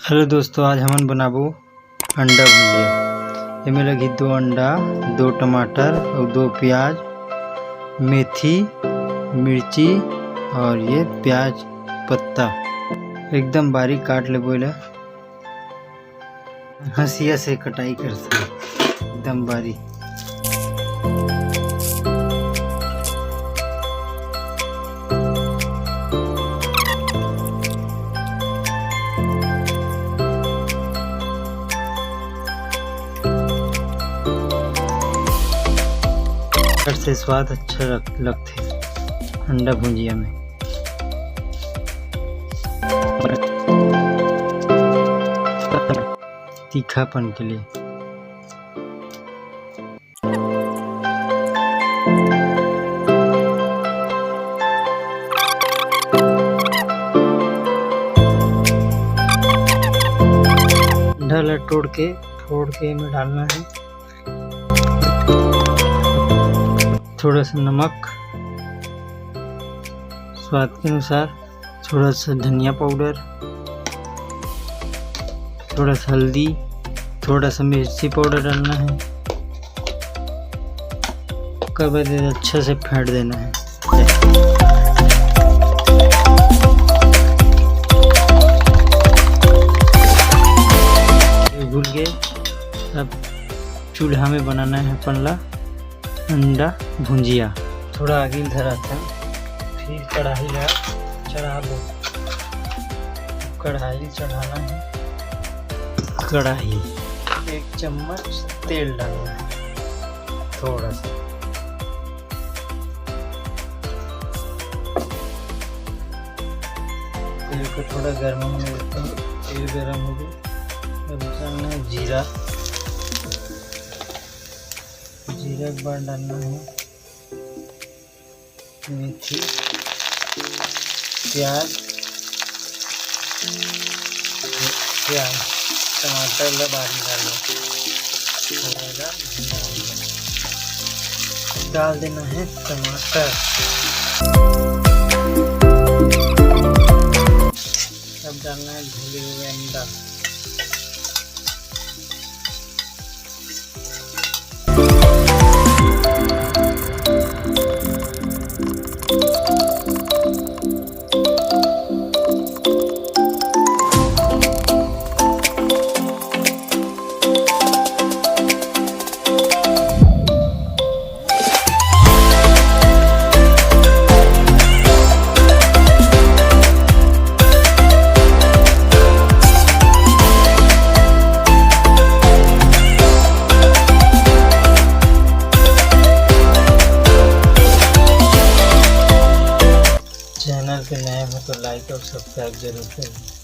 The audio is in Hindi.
हेलो दोस्तों, आज हमन बनाबो अंडा भुजिया। इमें लगी 2 अंडा, 2 टमाटर और 2 प्याज, मेथी, मिर्ची और ये प्याज पत्ता एकदम बारीक काट ले बोला। हंसिया से कटाई कर सकते एकदम बारीक। से स्वाद अच्छा लगते अंडा भुजिया में। तीखापन के लिए अंडा तोड़ के इनमें डालना है। थोड़ा सा नमक स्वाद के अनुसार, थोड़ा सा धनिया पाउडर, थोड़ा सा हल्दी, थोड़ा सा मिर्ची पाउडर डालना है। उसके बाद अच्छा से फेंट देना है। भूल गए, अब चूल्हा में बनाना है पनला अंडा भुजिया। थोड़ा आगे धरा था, फिर कढ़ाई चढ़ा दो। कढ़ाई चढ़ाना है। कढ़ाई 1 चम्मच तेल डालना है, थोड़ा सा। तेल को थोड़ा गर्म होने देते हैं। तेल गर्म हो गया, अब डालना है जीरा। जीरा एक बार डालना है। मेथी, प्याज, टमाटर बारीक डाल देना है। टमाटर अब डालना है भुने हुए अंडा। चैनल पे नए हो तो लाइक और सब्सक्राइब जरूर करें।